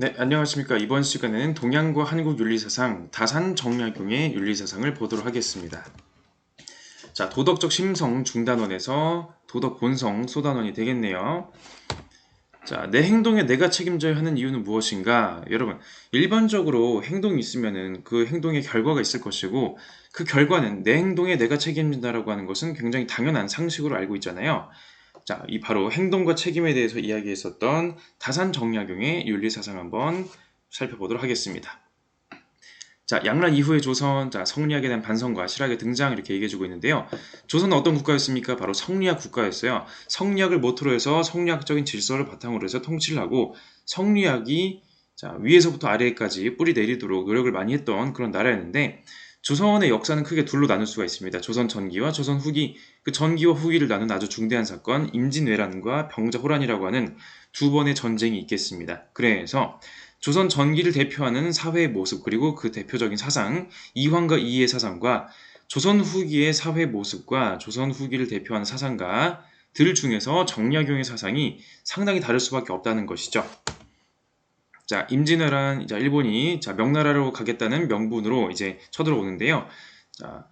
네, 안녕하십니까. 이번 시간에는 동양과 한국 윤리사상, 다산 정약용의 윤리사상을 보도록 하겠습니다. 자, 도덕적 심성 중단원에서 도덕 본성 소단원이 되겠네요. 자, 내 행동에 내가 책임져야 하는 이유는 무엇인가? 여러분, 일반적으로 행동이 있으면은 그 행동의 결과가 있을 것이고, 그 결과는 내 행동에 내가 책임진다라고 하는 것은 굉장히 당연한 상식으로 알고 있잖아요. 자, 이 바로 행동과 책임에 대해서 이야기했었던 다산 정약용의 윤리사상 한번 살펴보도록 하겠습니다. 자, 양란 이후의 조선, 자, 성리학에 대한 반성과 실학의 등장 이렇게 얘기해주고 있는데요. 조선은 어떤 국가였습니까? 바로 성리학 국가였어요. 성리학을 모토로 해서 성리학적인 질서를 바탕으로 해서 통치를 하고 성리학이 자, 위에서부터 아래까지 뿌리 내리도록 노력을 많이 했던 그런 나라였는데 조선의 역사는 크게 둘로 나눌 수가 있습니다. 조선 전기와 조선 후기, 그 전기와 후기를 나눈 아주 중대한 사건, 임진왜란과 병자호란이라고 하는 두 번의 전쟁이 있겠습니다. 그래서 조선 전기를 대표하는 사회의 모습 그리고 그 대표적인 사상 이황과 이의의 사상과 조선 후기의 사회 모습과 조선 후기를 대표하는 사상가들 중에서 정약용의 사상이 상당히 다를 수밖에 없다는 것이죠. 자, 임진왜란, 자, 일본이 자, 명나라로 가겠다는 명분으로 이제 쳐들어오는데요. 자,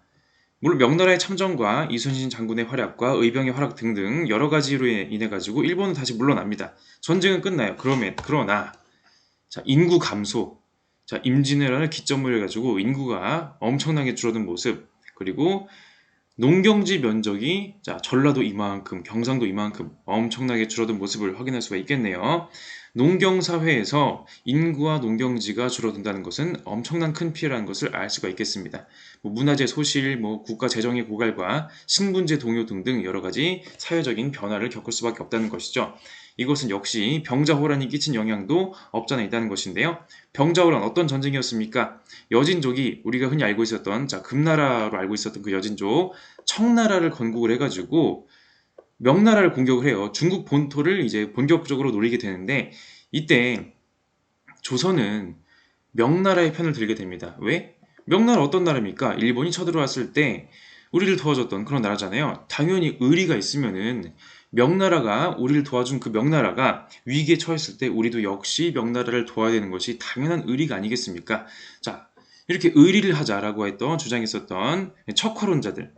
물론 명나라의 참전과 이순신 장군의 활약과 의병의 활약 등등 여러 가지로 인해 가지고 일본은 다시 물러납니다. 전쟁은 끝나요. 그러나 자, 인구 감소. 자, 임진왜란을 기점으로 해가지고 인구가 엄청나게 줄어든 모습. 그리고 농경지 면적이 자, 전라도 이만큼, 경상도 이만큼 엄청나게 줄어든 모습을 확인할 수가 있겠네요. 농경사회에서 인구와 농경지가 줄어든다는 것은 엄청난 큰 피해라는 것을 알 수가 있겠습니다. 문화재 소실, 국가 재정의 고갈과 신분제 동요 등등 여러 가지 사회적인 변화를 겪을 수밖에 없다는 것이죠. 이것은 역시 병자호란이 끼친 영향도 없잖아 있다는 것인데요. 병자호란 어떤 전쟁이었습니까? 여진족이 우리가 흔히 알고 있었던 자, 금나라로 알고 있었던 그 여진족 청나라를 건국을 해가지고 명나라를 공격을 해요. 중국 본토를 이제 본격적으로 노리게 되는데 이때 조선은 명나라의 편을 들게 됩니다. 왜? 명나라 어떤 나라입니까? 일본이 쳐들어왔을 때 우리를 도와줬던 그런 나라잖아요. 당연히 의리가 있으면은 명나라가 우리를 도와준 그 명나라가 위기에 처했을 때 우리도 역시 명나라를 도와야 되는 것이 당연한 의리가 아니겠습니까? 자, 이렇게 의리를 하자라고 했던 주장했었던 척화론자들.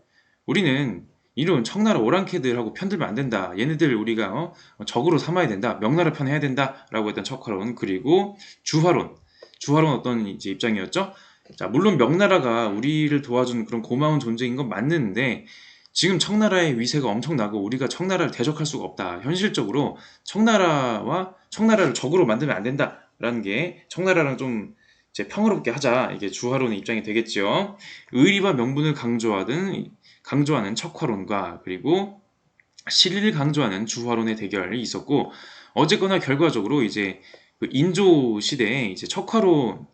우리는 이런 청나라 오랑캐들하고 편들면 안 된다. 얘네들 우리가 적으로 삼아야 된다. 명나라 편 해야 된다라고 했던 척화론 그리고 주화론. 주화론 어떤 이제 입장이었죠? 자, 물론 명나라가 우리를 도와준 그런 고마운 존재인 건 맞는데 지금 청나라의 위세가 엄청나고 우리가 청나라를 대적할 수가 없다. 현실적으로 청나라를 적으로 만들면 안 된다라는 게 청나라랑 좀 이제 평화롭게 하자. 이게 주화론의 입장이 되겠죠. 의리와 명분을 강조하는 척화론과 그리고 실리를 강조하는 주화론의 대결이 있었고 어쨌거나 결과적으로 이제 그 인조 시대에 이제 척화론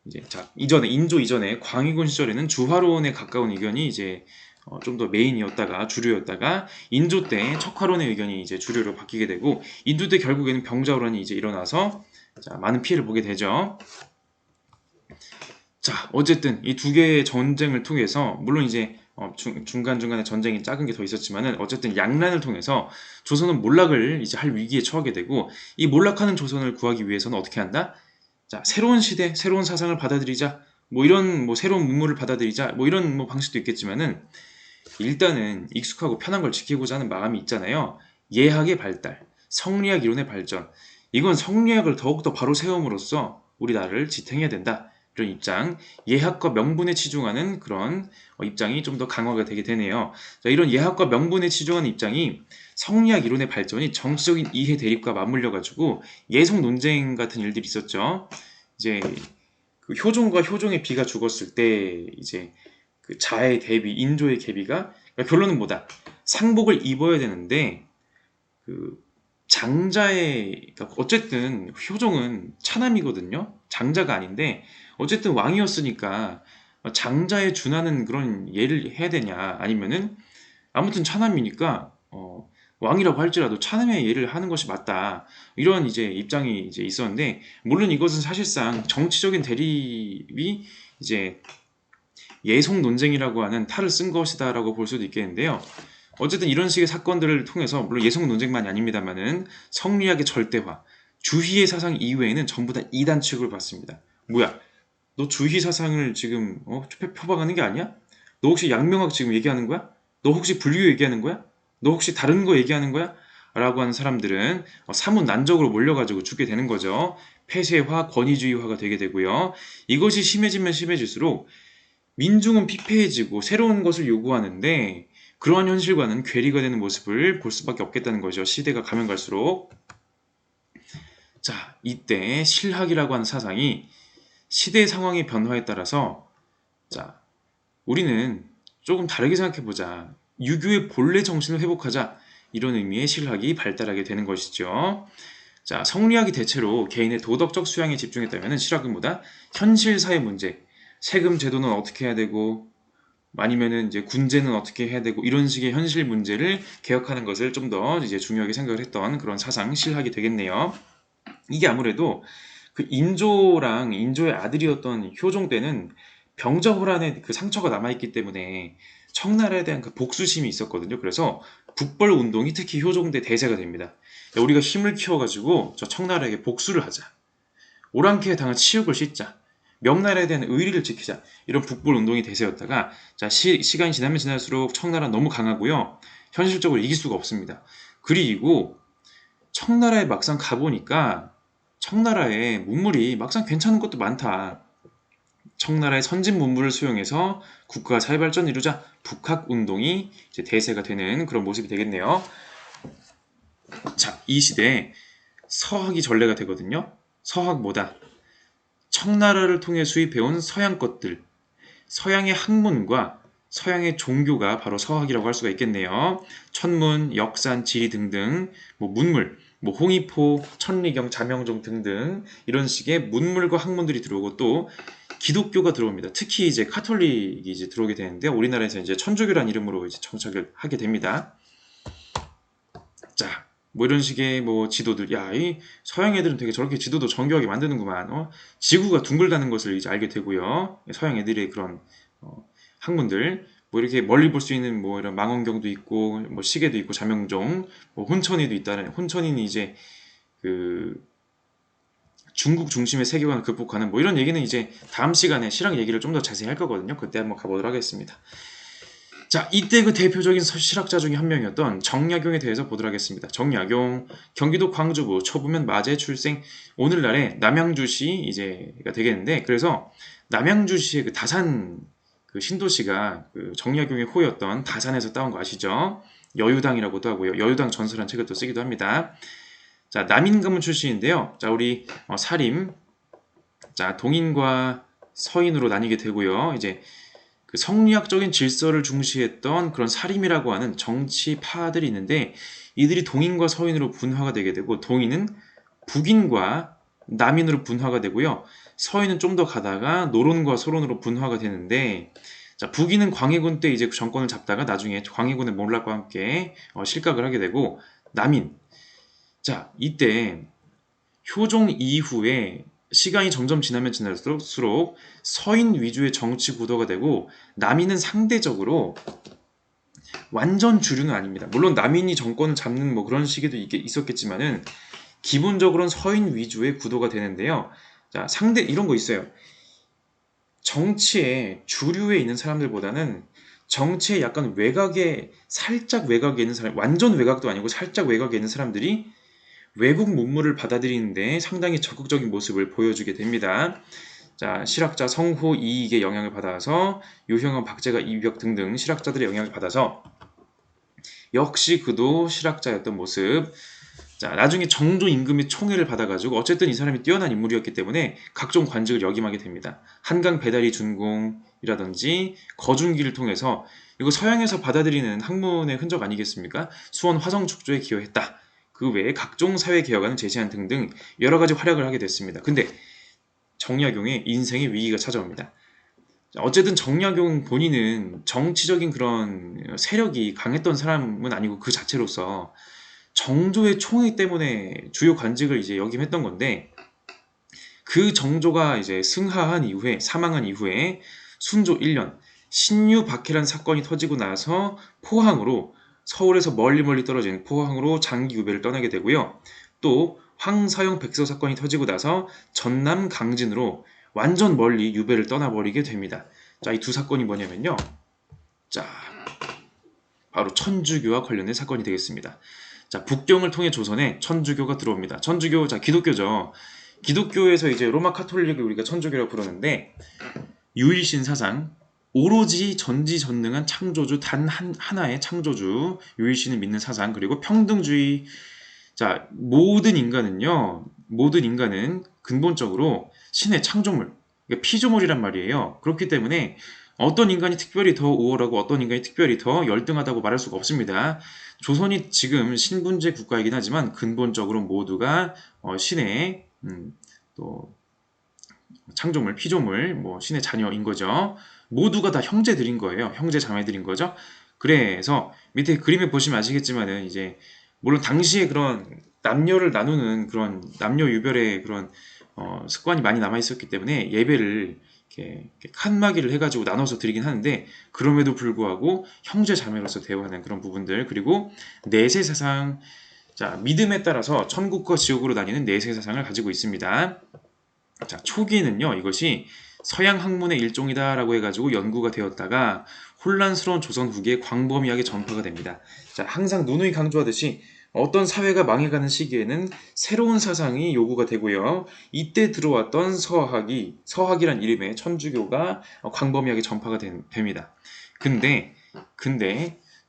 이제 자 이전에 인조 이전에 광해군 시절에는 주화론에 가까운 의견이 이제 좀 더 메인이었다가 주류였다가 인조 때 척화론의 의견이 이제 주류로 바뀌게 되고 인조 때 결국에는 병자호란이 이제 일어나서 자, 많은 피해를 보게 되죠. 자, 어쨌든 이 두 개의 전쟁을 통해서 물론 이제 중간중간에 전쟁이 작은 게 더 있었지만은 어쨌든 양란을 통해서 조선은 몰락을 이제 할 위기에 처하게 되고 이 몰락하는 조선을 구하기 위해서는 어떻게 한다? 자, 새로운 시대, 새로운 사상을 받아들이자. 이런 새로운 문물을 받아들이자. 이런 방식도 있겠지만은 일단은 익숙하고 편한 걸 지키고자 하는 마음이 있잖아요. 예학의 발달, 성리학 이론의 발전. 이건 성리학을 더욱더 바로 세움으로써 우리나라를 지탱해야 된다. 이런 입장, 예학과 명분에 치중하는 그런 입장이 좀 더 강화가 되게 되네요. 자, 이런 예학과 명분에 치중하는 입장이 성리학 이론의 발전이 정치적인 이해 대립과 맞물려 가지고 예성 논쟁 같은 일들이 있었죠. 이제 그 효종과 효종의 비가 죽었을 때 이제 그 자의 대비, 인조의 계비가 그러니까 결론은 뭐다? 상복을 입어야 되는데 그 장자의 그러니까 어쨌든 효종은 차남이거든요. 장자가 아닌데 어쨌든 왕이었으니까 장자에 준하는 그런 예를 해야 되냐 아니면은 아무튼 차남이니까 왕이라고 할지라도 차남의 예를 하는 것이 맞다. 이런 이제 입장이 이제 있었는데 물론 이것은 사실상 정치적인 대립이 이제 예속 논쟁이라고 하는 탈을 쓴 것이다라고 볼 수도 있겠는데요. 어쨌든 이런 식의 사건들을 통해서 물론 예속 논쟁만이 아닙니다만은 성리학의 절대화, 주희의 사상 이외에는 전부 다 이단 취급을 받습니다. 뭐야? 너 주희 사상을 지금 표방하는 게 아니야? 너 혹시 양명학 지금 얘기하는 거야? 너 혹시 불교 얘기하는 거야? 너 혹시 다른 거 얘기하는 거야? 라고 하는 사람들은 사문난적으로 몰려가지고 죽게 되는 거죠. 폐쇄화, 권위주의화가 되게 되고요. 이것이 심해지면 심해질수록 민중은 피폐해지고 새로운 것을 요구하는데 그러한 현실과는 괴리가 되는 모습을 볼 수밖에 없겠다는 거죠. 시대가 가면 갈수록. 자, 이때 실학이라고 하는 사상이 시대 상황의 변화에 따라서 자, 우리는 조금 다르게 생각해보자. 유교의 본래 정신을 회복하자. 이런 의미의 실학이 발달하게 되는 것이죠. 자, 성리학이 대체로 개인의 도덕적 수양에 집중했다면 실학은 뭐다? 현실 사회 문제, 세금 제도는 어떻게 해야 되고, 아니면은 이제 군제는 어떻게 해야 되고 이런 식의 현실 문제를 개혁하는 것을 좀 더 이제 중요하게 생각을 했던 그런 사상 실학이 되겠네요. 이게 아무래도 그 인조랑 인조의 아들이었던 효종 때는 병자호란의 그 상처가 남아있기 때문에 청나라에 대한 그 복수심이 있었거든요. 그래서 북벌 운동이 특히 효종 때 대세가 됩니다. 야, 우리가 힘을 키워가지고 저 청나라에게 복수를 하자. 오랑캐에 당한 치욕을 씻자. 명나라에 대한 의리를 지키자. 이런 북벌 운동이 대세였다가 자, 시간이 지나면 지날수록 청나라는 너무 강하고요. 현실적으로 이길 수가 없습니다. 그리고 청나라에 막상 가보니까 청나라에 문물이 막상 괜찮은 것도 많다. 청나라의 선진 문물을 수용해서 국가 사회 발전을 이루자 북학 운동이 이제 대세가 되는 그런 모습이 되겠네요. 자, 이 시대에 서학이 전례가 되거든요. 서학 뭐다? 청나라를 통해 수입해온 서양 것들, 서양의 학문과 서양의 종교가 바로 서학이라고 할 수가 있겠네요. 천문, 역산, 지리 등등 문물, 홍의포, 천리경, 자명종 등등 이런 식의 문물과 학문들이 들어오고 또 기독교가 들어옵니다. 특히 이제 카톨릭이 이제 들어오게 되는데 우리나라에서 이제 천주교란 이름으로 이제 정착을 하게 됩니다. 자, 이런 식의 지도들, 야, 이 서양 애들은 되게 저렇게 지도도 정교하게 만드는구만. 지구가 둥글다는 것을 이제 알게 되고요. 서양 애들의 그런 학문들, 이렇게 멀리 볼 수 있는 이런 망원경도 있고, 시계도 있고, 자명종, 혼천이도 있다는, 혼천이는 이제 그 중국 중심의 세계관을 극복하는 이런 얘기는 이제 다음 시간에 실학 얘기를 좀 더 자세히 할 거거든요. 그때 한번 가보도록 하겠습니다. 자, 이때 그 대표적인 실학자 중에 한 명이었던 정약용에 대해서 보도록 하겠습니다. 정약용, 경기도 광주부 초부면 마제 출생, 오늘날의 남양주시 이제가 되겠는데, 그래서 남양주시의 그 다산 그 신도시가 그 정약용의 호였던 다산에서 따온 거 아시죠? 여유당이라고도 하고요. 여유당 전설한 책을 또 쓰기도 합니다. 자, 남인가문 출신인데요. 자, 우리 사림, 자, 동인과 서인으로 나뉘게 되고요. 이제 그 성리학적인 질서를 중시했던 그런 사림이라고 하는 정치파들이 있는데 이들이 동인과 서인으로 분화가 되게 되고 동인은 북인과 남인으로 분화가 되고요. 서인은 좀 더 가다가 노론과 소론으로 분화가 되는데 자, 북인은 광해군 때 이제 정권을 잡다가 나중에 광해군의 몰락과 함께 실각을 하게 되고 남인 자, 이때 효종 이후에 시간이 점점 지나면 지날수록 서인 위주의 정치 구도가 되고 남인은 상대적으로 완전 주류는 아닙니다. 물론 남인이 정권을 잡는 그런 시기도 있었겠지만은 기본적으로는 서인 위주의 구도가 되는데요. 자, 상대 이런 거 있어요. 정치에 주류에 있는 사람들보다는 정치에 약간 살짝 외곽에 있는 사람, 완전 외곽도 아니고 살짝 외곽에 있는 사람들이 외국 문물을 받아들이는데 상당히 적극적인 모습을 보여주게 됩니다. 자, 실학자 성호 이익의 영향을 받아서 유형원 박제가 이벽 등등 실학자들의 영향을 받아서 역시 그도 실학자였던 모습. 자, 나중에 정조 임금의 총애를 받아가지고 어쨌든 이 사람이 뛰어난 인물이었기 때문에 각종 관직을 역임하게 됩니다. 한강 배다리 준공이라든지 거중기를 통해서 이거 서양에서 받아들이는 학문의 흔적 아니겠습니까? 수원 화성축조에 기여했다. 그 외에 각종 사회 개혁안을 제시한 등등 여러 가지 활약을 하게 됐습니다. 근데 정약용의 인생의 위기가 찾아옵니다. 어쨌든 정약용 본인은 정치적인 그런 세력이 강했던 사람은 아니고 그 자체로서 정조의 총애 때문에 주요 관직을 이제 역임했던 건데 그 정조가 이제 사망한 이후에 순조 1년 신유박해란 사건이 터지고 나서 포항으로 서울에서 멀리 떨어진 포항으로 장기 유배를 떠나게 되고요. 또 황사용 백서 사건이 터지고 나서 전남 강진으로 완전 멀리 유배를 떠나버리게 됩니다. 자, 이 두 사건이 뭐냐면요. 자, 바로 천주교와 관련된 사건이 되겠습니다. 자, 북경을 통해 조선에 천주교가 들어옵니다. 천주교, 자, 기독교죠. 기독교에서 이제 로마 카톨릭을 우리가 천주교라고 부르는데, 유일신 사상, 오로지 전지전능한 창조주, 단 하나의 창조주, 유일신을 믿는 사상, 그리고 평등주의. 자, 모든 인간은 근본적으로 신의 창조물, 그러니까 피조물이란 말이에요. 그렇기 때문에 어떤 인간이 특별히 더 우월하고 어떤 인간이 특별히 더 열등하다고 말할 수가 없습니다. 조선이 지금 신분제 국가이긴 하지만 근본적으로 모두가 신의 또 창조물, 피조물, 뭐 신의 자녀인 거죠. 모두가 다 형제들인 거예요. 형제 자매들인 거죠. 그래서 밑에 그림에 보시면 아시겠지만은 이제 물론 당시에 그런 남녀를 나누는 그런 남녀 유별의 그런 습관이 많이 남아 있었기 때문에 예배를 이렇게 칸막이를 해가지고 나눠서 드리긴 하는데, 그럼에도 불구하고 형제 자매로서 대화하는 그런 부분들, 그리고 내세 사상, 자, 믿음에 따라서 천국과 지옥으로 다니는 내세 사상을 가지고 있습니다. 자, 초기에는요, 이것이 서양 학문의 일종이다라고 해가지고 연구가 되었다가 혼란스러운 조선 후기에 광범위하게 전파가 됩니다. 자, 항상 누누이 강조하듯이 어떤 사회가 망해가는 시기에는 새로운 사상이 요구가 되고요. 이때 들어왔던 서학이란 이름의 천주교가 광범위하게 전파가 됩니다. 근데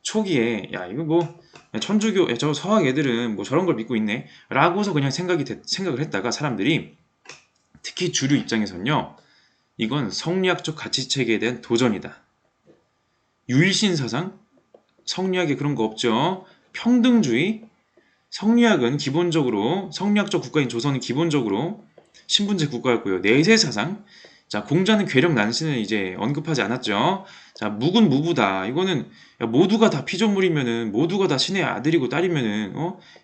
초기에 야, 이거 뭐 천주교, 저 서학 애들은 뭐 저런 걸 믿고 있네 라고서 그냥 생각을 했다가 사람들이, 특히 주류 입장에선요, 이건 성리학적 가치체계에 대한 도전이다. 유일신 사상? 성리학에 그런 거 없죠. 평등주의? 성리학은 기본적으로, 성리학적 국가인 조선은 기본적으로 신분제 국가였고요. 내세 사상? 자, 공자는 괴력 난신을 이제 언급하지 않았죠. 자, 묵은 무부다. 이거는 야, 모두가 다 피조물이면은, 모두가 다 신의 아들이고 딸이면은,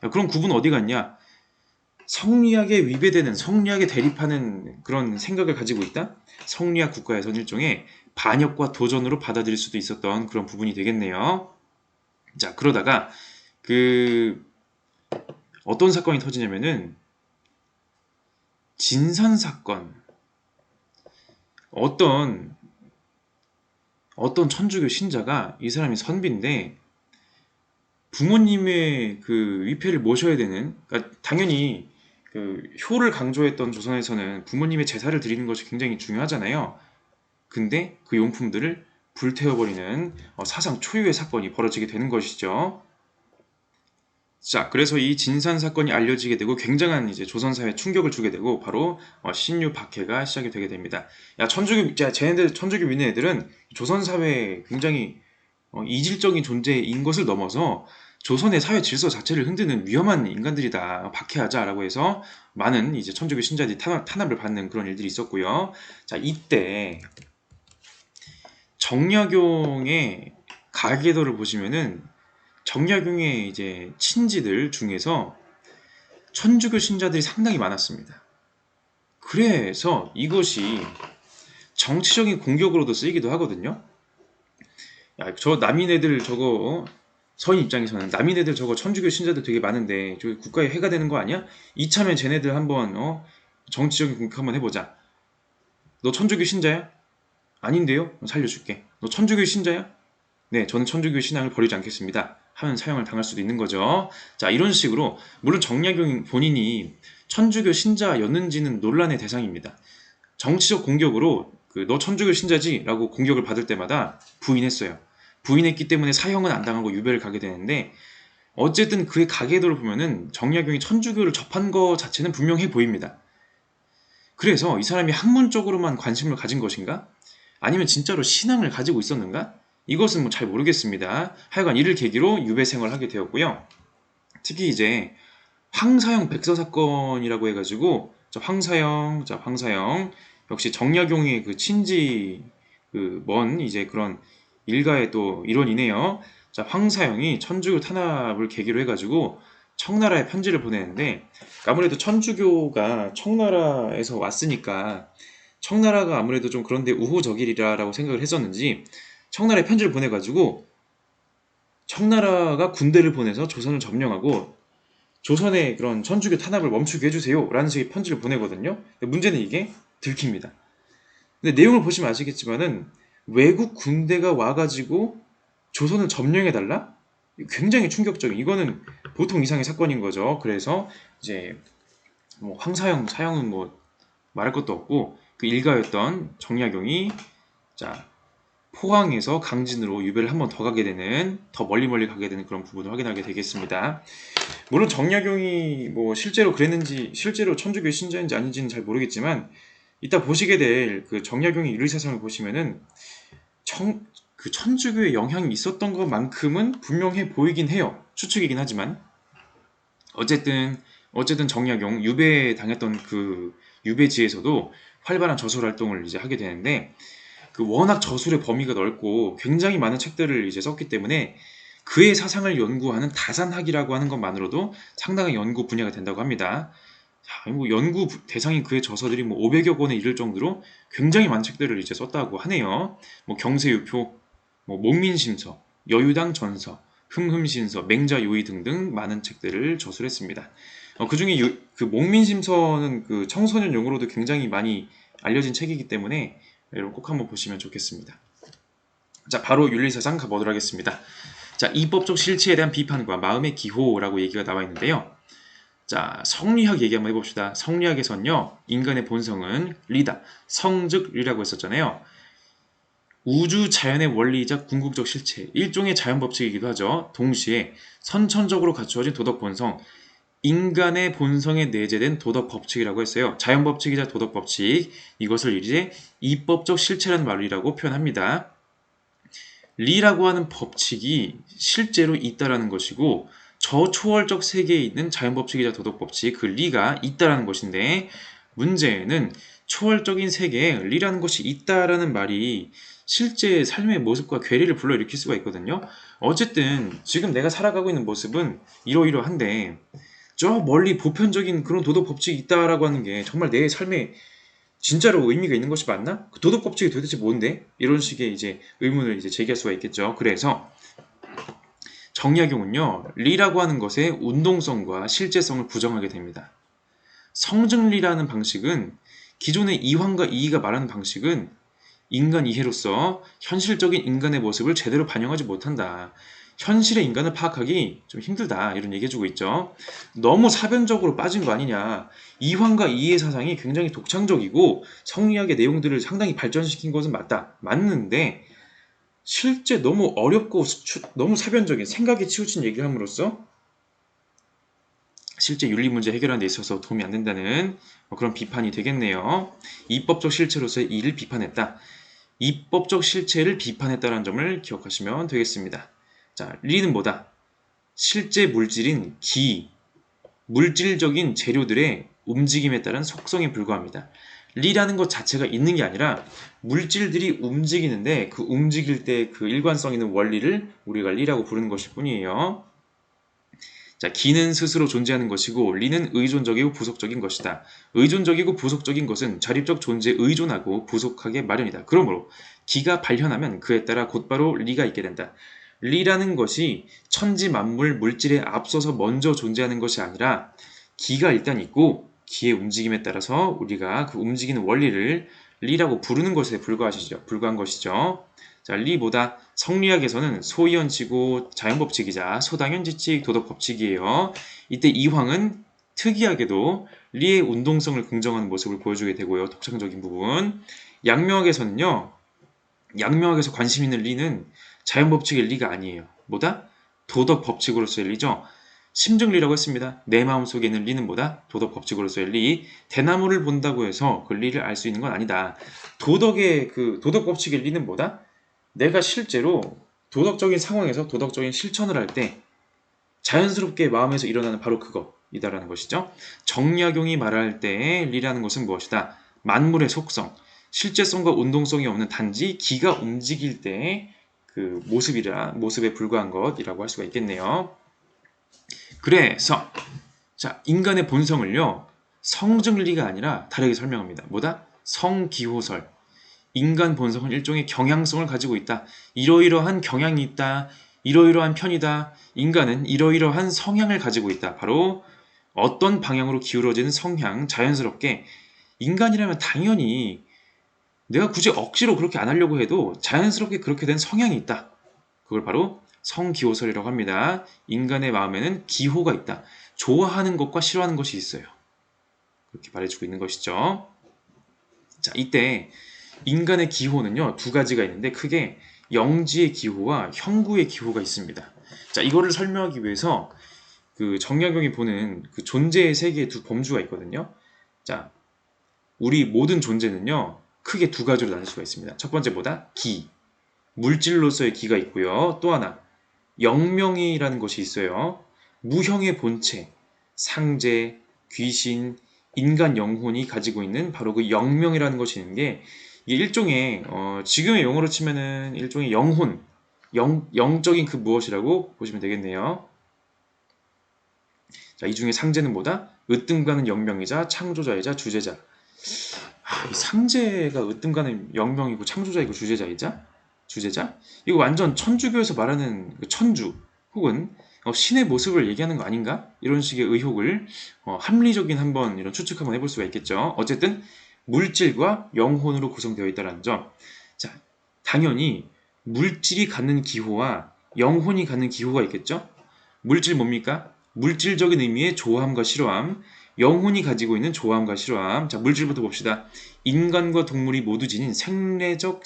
야, 그럼 구분 어디 갔냐? 성리학에 위배되는, 성리학에 대립하는 그런 생각을 가지고 있다? 성리학 국가에서는 일종의 반역과 도전으로 받아들일 수도 있었던 그런 부분이 되겠네요. 자, 그러다가 어떤 사건이 터지냐면은 진산 사건. 어떤 천주교 신자가, 이 사람이 선비인데 부모님의 그 위패를 모셔야 되는, 그러니까 당연히 그 효를 강조했던 조선에서는 부모님의 제사를 드리는 것이 굉장히 중요하잖아요. 근데 그 용품들을 불태워버리는 사상 초유의 사건이 벌어지게 되는 것이죠. 자, 그래서 이 진산 사건이 알려지게 되고 굉장한 이제 조선 사회에 충격을 주게 되고 바로 신유 박해가 시작이 되게 됩니다. 야, 쟤네들 천주교 믿는 애들은 조선 사회에 굉장히 이질적인 존재인 것을 넘어서 조선의 사회 질서 자체를 흔드는 위험한 인간들이다. 박해하자라고 해서 많은 이제 천주교 신자들이 탄압을 받는 그런 일들이 있었고요. 자, 이때 정약용의 가계도를 보시면은 정약용의 이제 친지들 중에서 천주교 신자들이 상당히 많았습니다. 그래서 이것이 정치적인 공격으로도 쓰이기도 하거든요. 야, 저 남인애들 저거 서인 입장에서는 남인애들 저거 천주교 신자들 되게 많은데 저 국가에 해가 되는 거 아니야? 이참에 쟤네들 한번 정치적인 공격 한번 해보자. 너 천주교 신자야? 아닌데요? 살려줄게. 너 천주교 신자야? 네, 저는 천주교 신앙을 버리지 않겠습니다. 하면 사형을 당할 수도 있는 거죠. 자, 이런 식으로 물론 정약용 본인이 천주교 신자였는지는 논란의 대상입니다. 정치적 공격으로 너 천주교 신자지? 라고 공격을 받을 때마다 부인했어요. 부인했기 때문에 사형은 안 당하고 유배를 가게 되는데, 어쨌든 그의 가계도를 보면은 정약용이 천주교를 접한 것 자체는 분명해 보입니다. 그래서 이 사람이 학문적으로만 관심을 가진 것인가? 아니면 진짜로 신앙을 가지고 있었는가? 이것은 뭐 잘 모르겠습니다. 하여간 이를 계기로 유배 생활을 하게 되었고요. 특히 이제 황사형 백서 사건이라고 해가지고 황사형 역시 정약용의 그 친지 먼 이제 그런 일가의 또 일원이네요. 자, 황사형이 천주교 탄압을 계기로 해가지고 청나라에 편지를 보내는데, 아무래도 천주교가 청나라에서 왔으니까 청나라가 아무래도 좀 그런데 우호적이리라라고 생각을 했었는지 청나라에 편지를 보내가지고 청나라가 군대를 보내서 조선을 점령하고 조선의 그런 천주교 탄압을 멈추게 해주세요 라는 식의 편지를 보내거든요. 문제는 이게 들킵니다. 근데 내용을 보시면 아시겠지만은 외국 군대가 와가지고 조선을 점령해달라? 굉장히 충격적인, 이거는 보통 이상의 사건인 거죠. 그래서 이제 뭐 황사형, 사형은 뭐 말할 것도 없고, 그 일가였던 정약용이 자 포항에서 강진으로 유배를 한 번 더 가게 되는, 더 멀리 가게 되는 그런 부분을 확인하게 되겠습니다. 물론 정약용이 뭐 실제로 그랬는지, 실제로 천주교 신자인지 아닌지는 잘 모르겠지만, 이따 보시게 될 그 정약용의 윤리사상을 보시면은 그 천주교의 영향이 있었던 것만큼은 분명해 보이긴 해요. 추측이긴 하지만 어쨌든 정약용 유배 당했던 그 유배지에서도 활발한 저술 활동을 이제 하게 되는데, 그 워낙 저술의 범위가 넓고 굉장히 많은 책들을 이제 썼기 때문에 그의 사상을 연구하는 다산학이라고 하는 것만으로도 상당한 연구 분야가 된다고 합니다. 자, 뭐 연구 대상인 그의 저서들이 뭐 500여 권에 이를 정도로 굉장히 많은 책들을 이제 썼다고 하네요. 뭐 경세유표, 뭐 목민심서, 여유당 전서, 흠흠신서, 맹자요의 등등 많은 책들을 저술했습니다. 그 중에 그 목민심서는 그 청소년용으로도 굉장히 많이 알려진 책이기 때문에 여러분 꼭 한번 보시면 좋겠습니다. 자, 바로 윤리사상 가보도록 하겠습니다. 자, 이법적 실체에 대한 비판과 마음의 기호라고 얘기가 나와 있는데요. 자, 성리학 얘기 한번 해봅시다. 성리학에서는요, 인간의 본성은 리다, 성즉 리라고 했었잖아요. 우주 자연의 원리이자 궁극적 실체, 일종의 자연 법칙이기도 하죠. 동시에 선천적으로 갖추어진 도덕 본성, 인간의 본성에 내재된 도덕 법칙이라고 했어요. 자연 법칙이자 도덕 법칙, 이것을 이제 이법적 실체라는 말이라고 표현합니다. 리라고 하는 법칙이 실제로 있다라는 것이고, 저초월적 세계에 있는 자연 법칙이자 도덕 법칙, 그 리가 있다라는 것인데, 문제는 초월적인 세계에 리라는 것이 있다라는 말이 실제 삶의 모습과 괴리를 불러일으킬 수가 있거든요. 어쨌든 지금 내가 살아가고 있는 모습은 이러이러한데, 저 멀리 보편적인 그런 도덕 법칙이 있다라고 하는 게 정말 내 삶에 진짜로 의미가 있는 것이 맞나? 그 도덕 법칙이 도대체 뭔데? 이런 식의 이제 의문을 이제 제기할 수가 있겠죠. 그래서 정약용은요, 리라고 하는 것의 운동성과 실제성을 부정하게 됩니다. 성증리라는 방식은, 기존의 이황과 이의가 말하는 방식은 인간 이해로서 현실적인 인간의 모습을 제대로 반영하지 못한다. 현실의 인간을 파악하기 좀 힘들다, 이런 얘기해주고 있죠. 너무 사변적으로 빠진 거 아니냐. 이황과 이의 사상이 굉장히 독창적이고 성리학의 내용들을 상당히 발전시킨 것은 맞는데, 실제 너무 어렵고 너무 사변적인 생각에 치우친 얘기를 함으로써 실제 윤리 문제 해결하는 데 있어서 도움이 안 된다는 그런 비판이 되겠네요. 이법적 실체로서의 이를 비판했다. 이법적 실체를 비판했다는 점을 기억하시면 되겠습니다. 자, 리는 뭐다? 실제 물질인 기, 물질적인 재료들의 움직임에 따른 속성에 불과합니다. 리라는 것 자체가 있는 게 아니라 물질들이 움직이는데 그 움직일 때 그 일관성 있는 원리를 우리가 리라고 부르는 것일 뿐이에요. 자, 기는 스스로 존재하는 것이고 리는 의존적이고 부속적인 것이다. 의존적이고 부속적인 것은 자립적 존재에 의존하고 부속하게 마련이다. 그러므로 기가 발현하면 그에 따라 곧바로 리가 있게 된다. 리라는 것이 천지 만물 물질에 앞서서 먼저 존재하는 것이 아니라 기가 일단 있고 기의 움직임에 따라서 우리가 그 움직이는 원리를 리라고 부르는 것에 불과한 것이죠. 자, 리보다 성리학에서는 소이언치고 자연법칙이자 소당연지칙 도덕법칙이에요. 이때 이황은 특이하게도 리의 운동성을 긍정하는 모습을 보여주게 되고요. 독창적인 부분. 양명학에서는요, 양명학에서 관심 있는 리는 자연법칙의 리가 아니에요. 뭐다? 도덕법칙으로서의 리죠. 심증리라고 했습니다. 내 마음속에 있는 리는 뭐다? 도덕법칙으로서의 리. 대나무를 본다고 해서 그 리를 알 수 있는 건 아니다. 도덕법칙의 리는 뭐다? 내가 실제로 도덕적인 상황에서 도덕적인 실천을 할 때 자연스럽게 마음에서 일어나는 바로 그것이다라는 것이죠. 정약용이 말할 때의 리라는 것은 무엇이다? 만물의 속성, 실제성과 운동성이 없는 단지 기가 움직일 때의 그 모습에 불과한 것이라고 할 수가 있겠네요. 그래서 자, 인간의 본성을요, 성증리가 아니라 다르게 설명합니다. 뭐다? 성기호설. 인간 본성은 일종의 경향성을 가지고 있다. 이러이러한 경향이 있다. 이러이러한 편이다. 인간은 이러이러한 성향을 가지고 있다. 바로 어떤 방향으로 기울어지는 성향, 자연스럽게 인간이라면 당연히 내가 굳이 억지로 그렇게 안 하려고 해도 자연스럽게 그렇게 된 성향이 있다. 그걸 바로 성기호설이라고 합니다. 인간의 마음에는 기호가 있다. 좋아하는 것과 싫어하는 것이 있어요. 그렇게 말해주고 있는 것이죠. 자, 이때 인간의 기호는요, 두 가지가 있는데 크게 영지의 기호와 형구의 기호가 있습니다. 자, 이거를 설명하기 위해서 그 정약용이 보는 그 존재의 세계의 두 범주가 있거든요. 자, 우리 모든 존재는요, 크게 두 가지로 나눌 수가 있습니다. 첫 번째 뭐다? 기. 물질로서의 기가 있고요. 또 하나, 영명이라는 것이 있어요. 무형의 본체, 상제, 귀신, 인간 영혼이 가지고 있는 바로 그 영명이라는 것이 있는 게 이게 일종의 지금의 용어로 치면은 일종의 영혼, 영적인 그 무엇이라고 보시면 되겠네요. 자, 이 중에 상제는 뭐다? 으뜸가는 영명이자 창조자이자 주제자. 이 상제가 으뜸가는 영명이고 창조자이고 주제자? 이거 완전 천주교에서 말하는 그 천주 혹은 신의 모습을 얘기하는 거 아닌가? 이런 식의 의혹을 합리적인 한번 이런 추측 한번 해볼 수가 있겠죠. 어쨌든 물질과 영혼으로 구성되어 있다는 점. 자, 당연히 물질이 갖는 기호와 영혼이 갖는 기호가 있겠죠. 물질 뭡니까? 물질적인 의미의 좋아함과 싫어함, 영혼이 가지고 있는 좋아함과 싫어함. 자, 물질부터 봅시다. 인간과 동물이 모두 지닌 생리적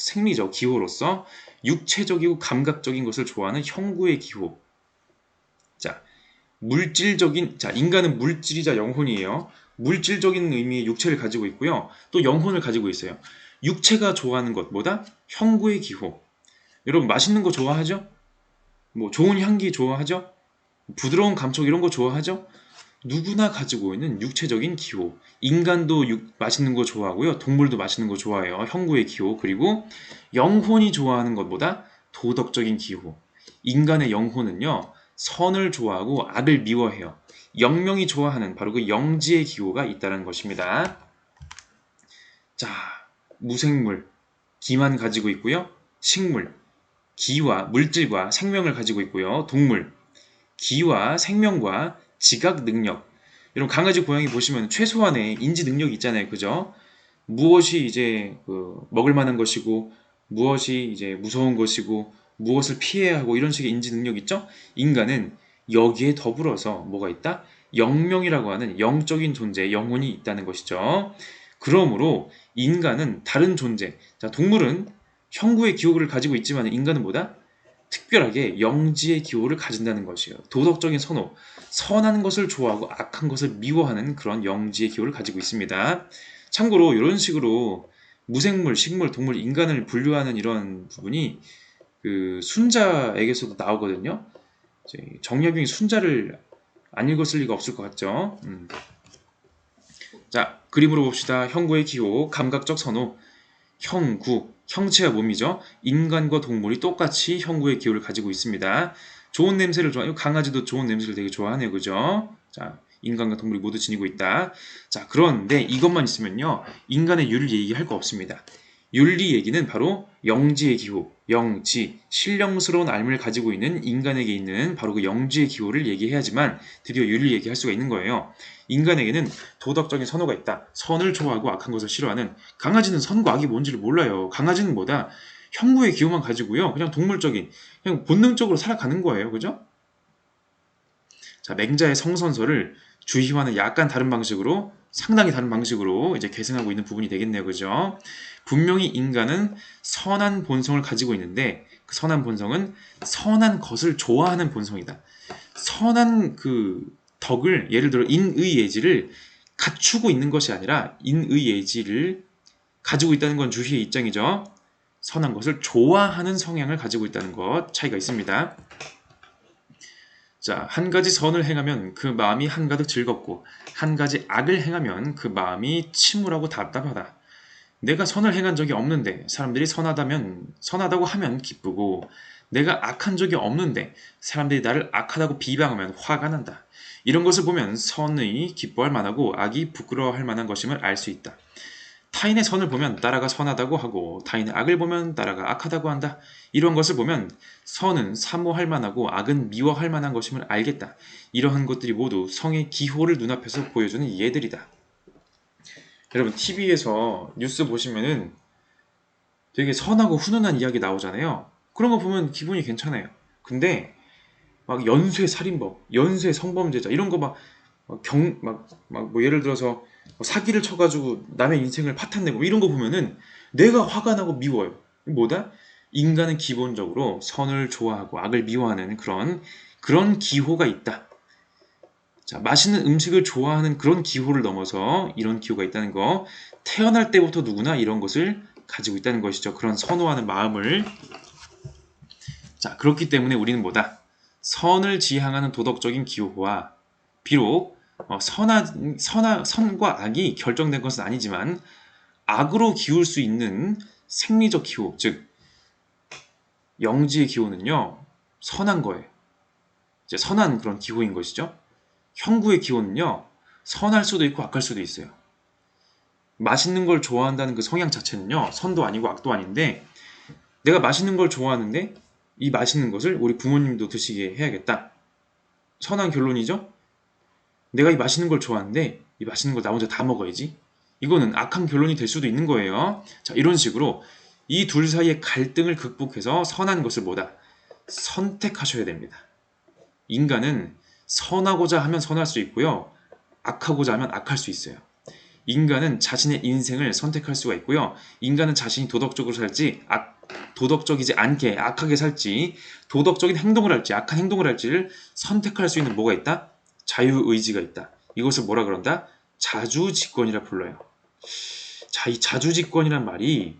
기호로서 육체적이고 감각적인 것을 좋아하는 형구의 기호. 자, 인간은 물질이자 영혼이에요. 물질적인 의미의 육체를 가지고 있고요. 또 영혼을 가지고 있어요. 육체가 좋아하는 것, 뭐다? 형구의 기호. 여러분, 맛있는 거 좋아하죠? 뭐, 좋은 향기 좋아하죠? 부드러운 감촉 이런 거 좋아하죠? 누구나 가지고 있는 육체적인 기호. 인간도 맛있는 거 좋아하고요. 동물도 맛있는 거 좋아해요. 형구의 기호. 그리고 영혼이 좋아하는 것보다 도덕적인 기호. 인간의 영혼은요. 선을 좋아하고 악을 미워해요. 영명이 좋아하는 바로 그 영지의 기호가 있다는 것입니다. 자, 무생물, 기만 가지고 있고요. 식물, 기와 물질과 생명을 가지고 있고요. 동물, 기와 생명과 지각 능력. 이런 강아지 고양이 보시면 최소한의 인지 능력이 있잖아요. 그죠? 무엇이 이제 먹을 만한 것이고 무엇이 이제 무서운 것이고 무엇을 피해야 하고 이런 식의 인지 능력 있죠? 인간은 여기에 더불어서 뭐가 있다? 영명이라고 하는 영적인 존재, 영혼이 있다는 것이죠. 그러므로 인간은 다른 존재, 자, 동물은 형구의 기호를 가지고 있지만 인간은 뭐다? 특별하게 영지의 기호를 가진다는 것이에요. 도덕적인 선호, 선한 것을 좋아하고 악한 것을 미워하는 그런 영지의 기호를 가지고 있습니다. 참고로 이런 식으로 무생물, 식물, 동물, 인간을 분류하는 이런 부분이 그 순자에게서도 나오거든요. 정약용이 순자를 안 읽었을 리가 없을 것 같죠. 자, 그림으로 봅시다. 형구의 기호, 감각적 선호, 형구, 형체와 몸이죠. 인간과 동물이 똑같이 형구의 기호를 가지고 있습니다. 좋은 냄새를 좋아해요. 강아지도 좋은 냄새를 되게 좋아하네요. 그죠? 자, 인간과 동물이 모두 지니고 있다. 자, 그런데 이것만 있으면요. 인간의 윤리 얘기할 거 없습니다. 윤리 얘기는 바로 영지의 기호, 영지, 신령스러운 삶을 가지고 있는 인간에게 있는 바로 그 영지의 기호를 얘기해야지만 드디어 윤리 얘기할 수가 있는 거예요. 인간에게는 도덕적인 선호가 있다. 선을 좋아하고 악한 것을 싫어하는. 강아지는 선과 악이 뭔지를 몰라요. 강아지는 뭐다? 형구의 기호만 가지고요. 그냥 동물적인, 그냥 본능적으로 살아가는 거예요. 그죠? 자, 맹자의 성선설을 주희와는 약간 다른 방식으로, 상당히 다른 방식으로 이제 계승하고 있는 부분이 되겠네요. 그죠? 분명히 인간은 선한 본성을 가지고 있는데 그 선한 본성은 선한 것을 좋아하는 본성이다. 선한 그 덕을, 예를 들어 인의예지를 갖추고 있는 것이 아니라 인의예지를 가지고 있다는 건 주희의 입장이죠. 선한 것을 좋아하는 성향을 가지고 있다는 것, 차이가 있습니다. 자, 한 가지 선을 행하면 그 마음이 한가득 즐겁고 한 가지 악을 행하면 그 마음이 침울하고 답답하다. 내가 선을 행한 적이 없는데 사람들이 선하다고 하면 기쁘고 내가 악한 적이 없는데 사람들이 나를 악하다고 비방하면 화가 난다. 이런 것을 보면 선의 기뻐할 만하고 악이 부끄러워할 만한 것임을 알 수 있다. 타인의 선을 보면 따라가 선하다고 하고 타인의 악을 보면 따라가 악하다고 한다. 이런 것을 보면 선은 사모할 만하고 악은 미워할 만한 것임을 알겠다. 이러한 것들이 모두 성의 기호를 눈앞에서 보여주는 예들이다. 여러분 TV에서 뉴스 보시면은 되게 선하고 훈훈한 이야기 나오잖아요. 그런 거 보면 기분이 괜찮아요. 근데 막 연쇄 살인범, 연쇄 성범죄자 이런 거 막 뭐 예를 들어서 사기를 쳐가지고 남의 인생을 파탄내고 이런 거 보면은 내가 화가 나고 미워요. 뭐다? 인간은 기본적으로 선을 좋아하고 악을 미워하는 그런 기호가 있다. 자, 맛있는 음식을 좋아하는 그런 기호를 넘어서 이런 기호가 있다는 거. 태어날 때부터 누구나 이런 것을 가지고 있다는 것이죠. 그런 선호하는 마음을. 자, 그렇기 때문에 우리는 뭐다? 선을 지향하는 도덕적인 기호와 비록 선과 악이 결정된 것은 아니지만 악으로 기울 수 있는 생리적 기호, 즉 영지의 기호는요, 선한 거예요. 이제 선한 그런 기호인 것이죠. 형구의 기호는요, 선할 수도 있고 악할 수도 있어요. 맛있는 걸 좋아한다는 그 성향 자체는요, 선도 아니고 악도 아닌데 내가 맛있는 걸 좋아하는데 이 맛있는 것을 우리 부모님도 드시게 해야겠다. 선한 결론이죠? 내가 이 맛있는 걸 좋아하는데 이 맛있는 걸 나 혼자 다 먹어야지. 이거는 악한 결론이 될 수도 있는 거예요. 자, 이런 식으로 이 둘 사이의 갈등을 극복해서 선한 것을 뭐다? 선택하셔야 됩니다. 인간은 선하고자 하면 선할 수 있고요. 악하고자 하면 악할 수 있어요. 인간은 자신의 인생을 선택할 수가 있고요. 인간은 자신이 도덕적으로 살지 도덕적이지 않게 악하게 살지 도덕적인 행동을 할지 악한 행동을 할지를 선택할 수 있는 뭐가 있다? 자유의지가 있다. 이것을 뭐라 그런다? 자주직권이라 불러요. 자, 이 자주직권이란 말이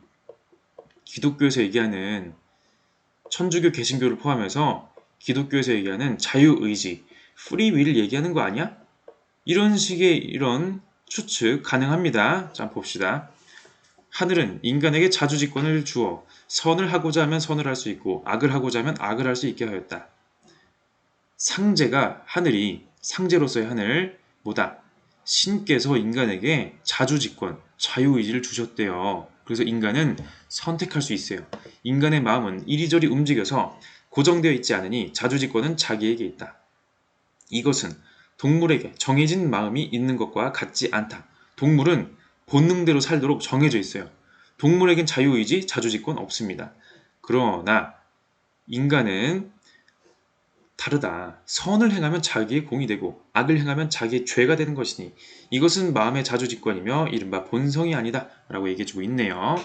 기독교에서 얘기하는 천주교 개신교를 포함해서 기독교에서 얘기하는 자유의지, 프리윌을 얘기하는 거 아니야? 이런 식의 이런 추측 가능합니다. 자, 봅시다. 하늘은 인간에게 자주직권을 주어 선을 하고자 하면 선을 할 수 있고 악을 하고자 하면 악을 할 수 있게 하였다. 하늘이 상제로서의 하늘 뭐다? 신께서 인간에게 자주직권, 자유의지를 주셨대요. 그래서 인간은 선택할 수 있어요. 인간의 마음은 이리저리 움직여서 고정되어 있지 않으니 자주직권은 자기에게 있다. 이것은 동물에게 정해진 마음이 있는 것과 같지 않다. 동물은 본능대로 살도록 정해져 있어요. 동물에겐 자유의지, 자주직권 없습니다. 그러나 인간은 다르다. 선을 행하면 자기의 공이 되고 악을 행하면 자기의 죄가 되는 것이니 이것은 마음의 자주직권이며 이른바 본성이 아니다 라고 얘기해주고 있네요.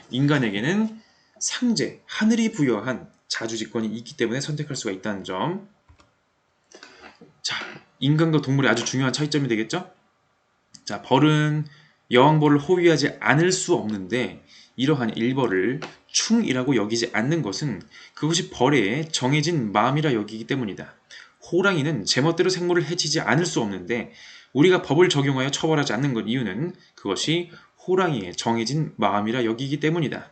인간에게는 상제, 하늘이 부여한 자주직권이 있기 때문에 선택할 수가 있다는 점. 자, 인간과 동물의 아주 중요한 차이점이 되겠죠? 자, 벌은 여왕벌을 호위하지 않을 수 없는데 이러한 일벌을 충이라고 여기지 않는 것은 그것이 벌의 정해진 마음이라 여기기 때문이다. 호랑이는 제멋대로 생물을 해치지 않을 수 없는데 우리가 법을 적용하여 처벌하지 않는 것 이유는 그것이 호랑이의 정해진 마음이라 여기기 때문이다.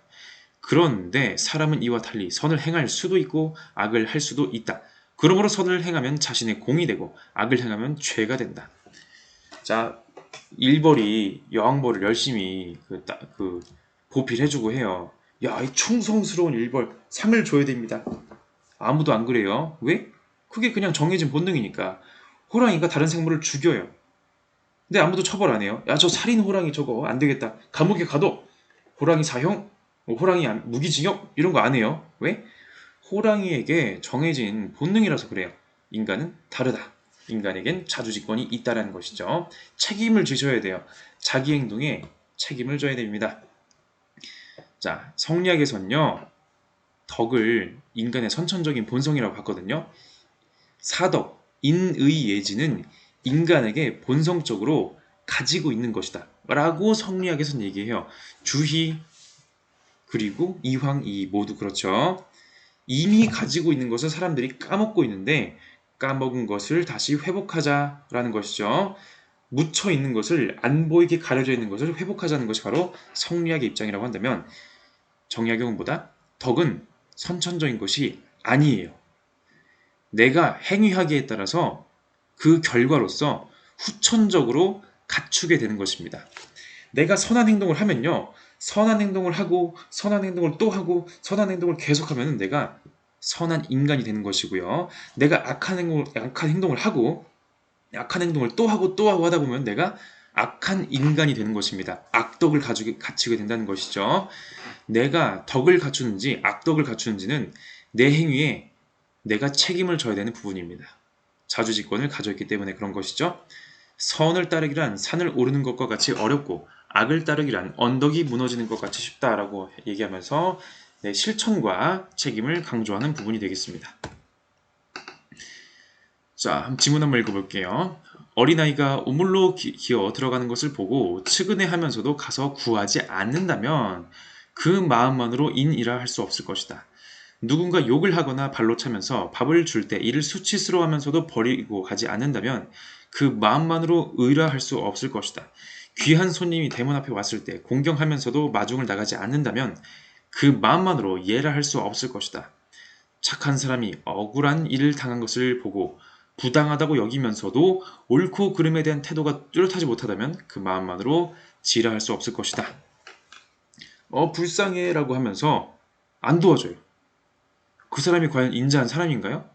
그런데 사람은 이와 달리 선을 행할 수도 있고 악을 할 수도 있다. 그러므로 선을 행하면 자신의 공이 되고 악을 행하면 죄가 된다. 자, 일벌이 여왕벌을 열심히 보필해주고 해요. 야, 이 충성스러운 일벌 상을 줘야 됩니다. 아무도 안 그래요. 왜? 그게 그냥 정해진 본능이니까. 호랑이가 다른 생물을 죽여요. 근데 아무도 처벌 안 해요. 야, 저 살인 호랑이 저거 안 되겠다. 감옥에 가둬. 호랑이 사형, 호랑이 무기징역 이런 거 안 해요. 왜? 호랑이에게 정해진 본능이라서 그래요. 인간은 다르다. 인간에겐 자주직권이 있다는 것이죠. 책임을 지셔야 돼요. 자기 행동에 책임을 져야 됩니다. 자, 성리학에서는요. 덕을 인간의 선천적인 본성이라고 봤거든요. 사덕, 인의 예지는 인간에게 본성적으로 가지고 있는 것이다. 라고 성리학에서는 얘기해요. 주희 그리고 이황, 이 모두 그렇죠. 이미 가지고 있는 것을 사람들이 까먹고 있는데 까먹은 것을 다시 회복하자라는 것이죠. 묻혀 있는 것을 안 보이게 가려져 있는 것을 회복하자는 것이 바로 성리학의 입장이라고 한다면 정약용보다 덕은 선천적인 것이 아니에요. 내가 행위하기에 따라서 그 결과로서 후천적으로 갖추게 되는 것입니다. 내가 선한 행동을 하면요. 선한 행동을 하고 선한 행동을 또 하고 선한 행동을 계속하면 내가 선한 인간이 되는 것이고요. 내가 악한 행동을 하고 악한 행동을 또 하고 또 하고 하다 보면 내가 악한 인간이 되는 것입니다. 악덕을 갖추게 된다는 것이죠. 내가 덕을 갖추는지 악덕을 갖추는지는 내 행위에 내가 책임을 져야 되는 부분입니다. 자주지권을 가져있기 때문에 그런 것이죠. 선을 따르기란 산을 오르는 것과 같이 어렵고 악을 따르기란 언덕이 무너지는 것 같이 쉽다라고 얘기하면서 내 실천과 책임을 강조하는 부분이 되겠습니다. 자, 질문 한번 읽어볼게요. 어린아이가 우물로 기어 들어가는 것을 보고 측은해하면서도 가서 구하지 않는다면 그 마음만으로 인이라 할 수 없을 것이다. 누군가 욕을 하거나 발로 차면서 밥을 줄 때 이를 수치스러워하면서도 버리고 가지 않는다면 그 마음만으로 의라 할 수 없을 것이다. 귀한 손님이 대문 앞에 왔을 때 공경하면서도 마중을 나가지 않는다면 그 마음만으로 예라 할 수 없을 것이다. 착한 사람이 억울한 일을 당한 것을 보고 부당하다고 여기면서도 옳고 그름에 대한 태도가 뚜렷하지 못하다면 그 마음만으로 지라 할 수 없을 것이다. 불쌍해 라고 하면서 안 도와줘요. 그 사람이 과연 인자한 사람인가요?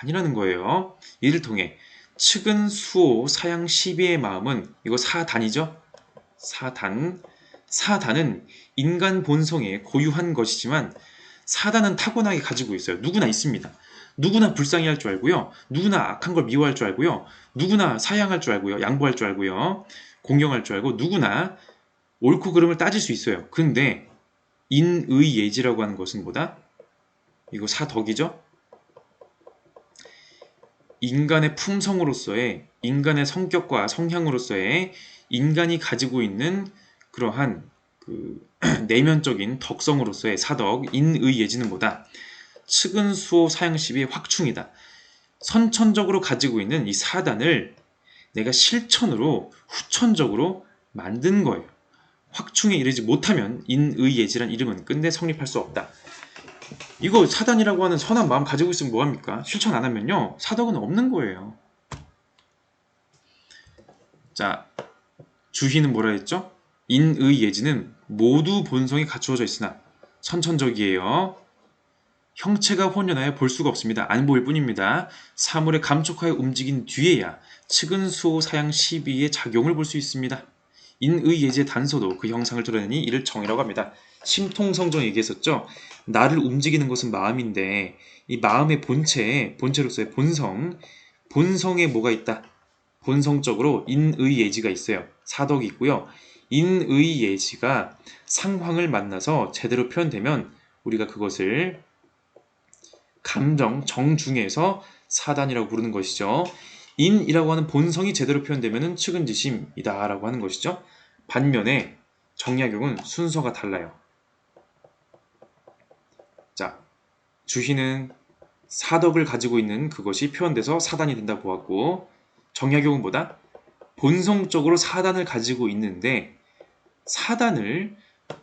아니라는 거예요. 이를 통해 측은 수호 사양 시비의 마음은 이거 사단이죠? 사단은 인간 본성에 고유한 것이지만 사단은 타고나게 가지고 있어요. 누구나 있습니다. 누구나 불쌍해할 줄 알고요. 누구나 악한 걸 미워할 줄 알고요. 누구나 사양할 줄 알고요. 양보할 줄 알고요. 공경할 줄 알고 누구나 옳고 그름을 따질 수 있어요. 근데 인의예지라고 하는 것은 뭐다? 이거 사덕이죠? 인간의 품성으로서의 인간의 성격과 성향으로서의 인간이 가지고 있는 그러한 내면적인 덕성으로서의 사덕, 인의예지는 뭐다? 측은 수호 사양시비의 확충이다. 선천적으로 가지고 있는 이 사단을 내가 실천으로 후천적으로 만든 거예요. 확충에 이르지 못하면 인의예지란 이름은 끝내 성립할 수 없다. 이거 사단이라고 하는 선한 마음 가지고 있으면 뭐합니까? 실천 안 하면요. 사덕은 없는 거예요. 자, 주희는 뭐라 했죠? 인의예지는 모두 본성이 갖추어져 있으나 선천적이에요. 형체가 혼연하여 볼 수가 없습니다. 안 보일 뿐입니다. 사물에 감촉하여 움직인 뒤에야 측은 수호 사양 시비의 작용을 볼 수 있습니다. 인의예지의 단서도 그 형상을 드러내니 이를 정이라고 합니다. 심통성정 얘기했었죠. 나를 움직이는 것은 마음인데 이 마음의 본체로서의 본성에 뭐가 있다? 본성적으로 인의예지가 있어요. 사덕이 있고요. 인의예지가 상황을 만나서 제대로 표현되면 우리가 그것을 감정, 정중에서 사단이라고 부르는 것이죠. 인이라고 하는 본성이 제대로 표현되면 측은지심이다 라고 하는 것이죠. 반면에 정약용은 순서가 달라요. 자, 주희는 사덕을 가지고 있는 그것이 표현돼서 사단이 된다고 보았고 정약용은 뭐다? 본성적으로 사단을 가지고 있는데 사단을